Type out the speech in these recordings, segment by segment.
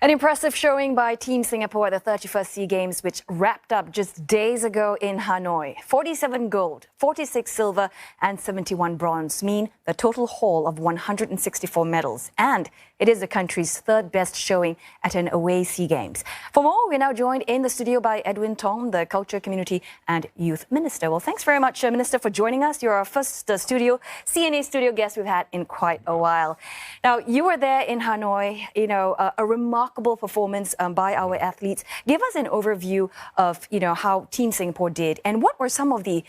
An impressive showing by Team Singapore at the 31st SEA Games, which wrapped up just days ago in Hanoi. 47 gold, 46 silver and 71 bronze mean the total haul of 164 medals. And it is the country's third best showing at an away SEA Games. For more, we're now joined in the studio by Edwin Tong, the Culture, Community and Youth Minister. Well, thanks very much, Minister, for joining us. You're our first CNA studio guest we've had in quite a while. Now, you were there in Hanoi, a remarkable performance by our athletes. Give us an overview of, how Team Singapore did and what were some of the,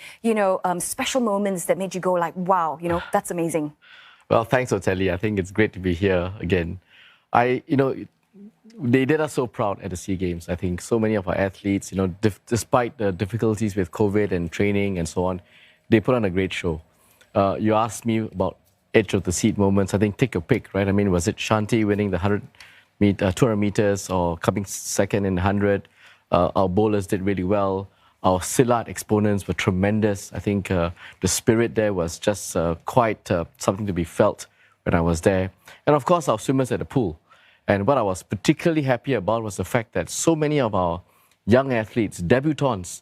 special moments that made you go like, wow, that's amazing. Well, thanks, Oteli. I think it's great to be here again. They did us so proud at the SEA Games. I think so many of our athletes, despite the difficulties with COVID and training and so on, they put on a great show. You asked me about edge of the seat moments. I think take your pick, right? I mean, was it Shanti winning the 200 meters or coming second in 100? Our bowlers did really well. Our Silat exponents were tremendous. I think the spirit there was just quite something to be felt when I was there. And of course, our swimmers at the pool. And what I was particularly happy about was the fact that so many of our young athletes, debutants,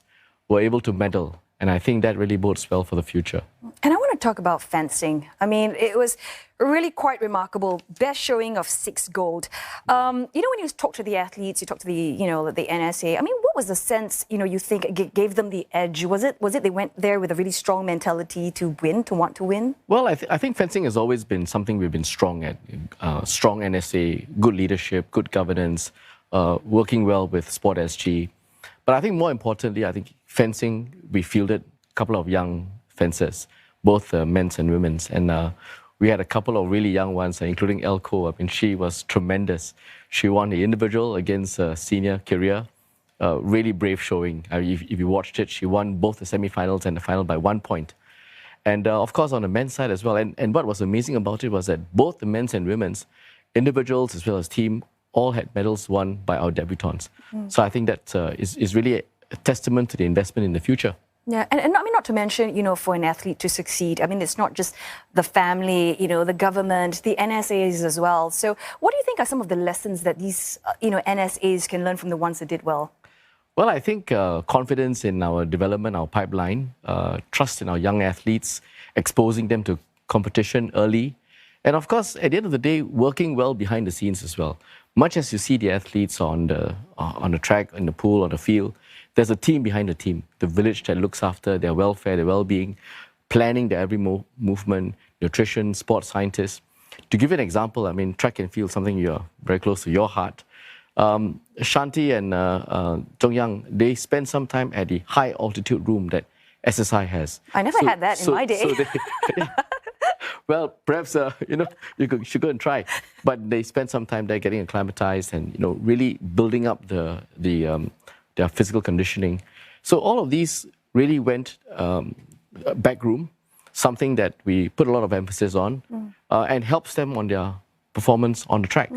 were able to medal. And I think that really bodes well for the future. And I want to talk about fencing. I mean, it was really quite remarkable. Best showing of 6 gold. When you talk to the athletes, you talk to the NSA. I mean, what was the sense, you think gave them the edge? Was it they went there with a really strong mentality to win, to want to win? Well, I think fencing has always been something we've been strong at. Strong NSA, good leadership, good governance, working well with Sport SG. But I think more importantly, fencing, we fielded a couple of young fencers, both men's and women's. And we had a couple of really young ones, including Elko. I mean, she was tremendous. She won the individual against senior career. Really brave showing. If you watched it, she won both the semi-finals and the final by 1 point. And of course, on the men's side as well. And what was amazing about it was that both the men's and women's, individuals as well as team, all had medals won by our debutants. So I think that is really a testament to the investment in the future. Yeah, and I mean, not to mention, for an athlete to succeed, I mean, it's not just the family, the government, the NSAs as well. So what do you think are some of the lessons that these, NSAs can learn from the ones that did well? Well, I think confidence in our development, our pipeline, trust in our young athletes, exposing them to competition early. And of course, at the end of the day, working well behind the scenes as well. Much as you see the athletes on the track, in the pool, on the field, there's a team behind the team, the village that looks after their welfare, their well-being, planning their every movement, nutrition, sports scientists. To give you an example, I mean, track and field, something you're very close to your heart. Shanti and Zhong Yang, they spend some time at the high altitude room that SSI has. I never had that in my day. Well, perhaps, you should go and try. But they spend some time there getting acclimatized and, really building up their physical conditioning. So all of these really went back room, something that we put a lot of emphasis on and helps them on their performance on the track.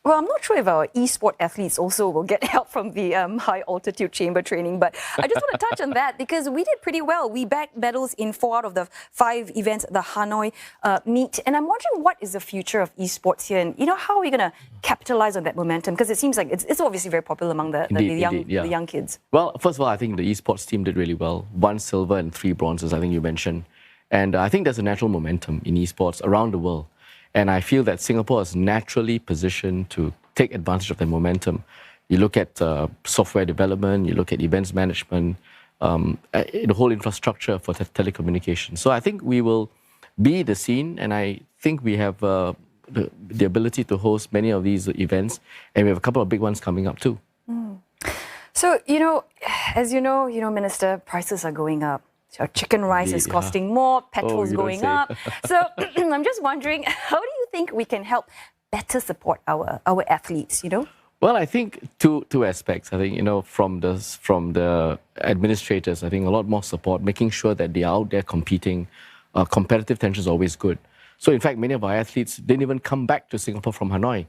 Well, I'm not sure if our Esports athletes also will get help from the high-altitude chamber training, but I just want to touch on that because we did pretty well. We bagged medals in 4 out of the 5 events at the Hanoi meet. And I'm wondering what is the future of Esports here and, how are we going to capitalize on that momentum? Because it seems like it's obviously very popular among the young kids. Well, first of all, I think the Esports team did really well. 1 silver and 3 bronzes, I think you mentioned. And I think there's a natural momentum in Esports around the world. And I feel that Singapore is naturally positioned to take advantage of the momentum. You look at software development, you look at events management, the whole infrastructure for telecommunications. So I think we will be the scene, and I think we have the ability to host many of these events, and we have a couple of big ones coming up too. So, as you know, Minister, prices are going up. So chicken rice is costing more, petrol's going up. So I'm just wondering, how do you think we can help better support our athletes, Well, I think two aspects. I think, from the administrators, I think a lot more support, making sure that they are out there competing. Competitive tension is always good. So in fact, many of our athletes didn't even come back to Singapore from Hanoi.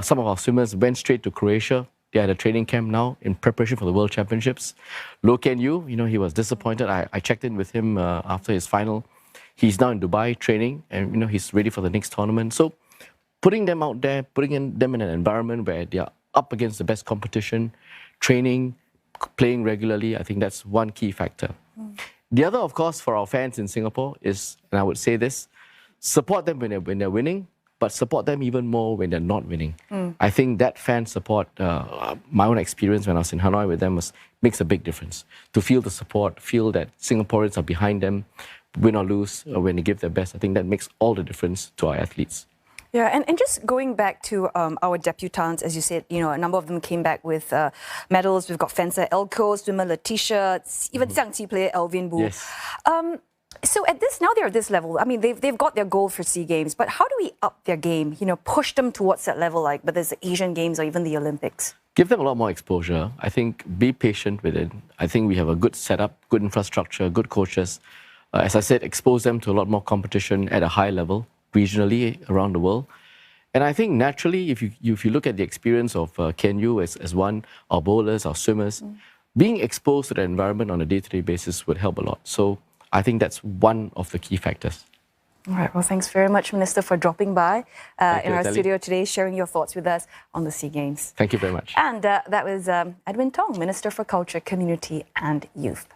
Some of our swimmers went straight to Croatia. They had a training camp now in preparation for the World Championships. Loh Ken Yew, he was disappointed. I checked in with him after his final. He's now in Dubai training, and he's ready for the next tournament. So putting them out there, them in an environment where they are up against the best competition, training, playing regularly, I think that's one key factor. The other, of course, for our fans in Singapore is, and I would say this, support them when they're winning, but support them even more when they're not winning. I think that fan support, my own experience when I was in Hanoi with them, makes a big difference. To feel the support, feel that Singaporeans are behind them, win or lose, when they give their best, I think that makes all the difference to our athletes. Yeah, and just going back to our debutants, as you said, a number of them came back with medals. We've got fencer Elko, swimmer Letitia, even xiangqi player Elvin Wu. Yes. So now they're at this level. I mean, they've got their goal for SEA Games, but how do we up their game? Push them towards that level, like whether it's the Asian Games or even the Olympics. Give them a lot more exposure. I think be patient with it. I think we have a good setup, good infrastructure, good coaches. As I said, expose them to a lot more competition at a high level, regionally around the world. And I think naturally, if you look at the experience of Ken Yu as one, our bowlers, our swimmers, being exposed to the environment on a day-to-day basis would help a lot. So I think that's one of the key factors. All right. Well, thanks very much, Minister, for dropping by in our Tali. studio today, sharing your thoughts with us on the SEA Games. Thank you very much. And that was Edwin Tong, Minister for Culture, Community and Youth.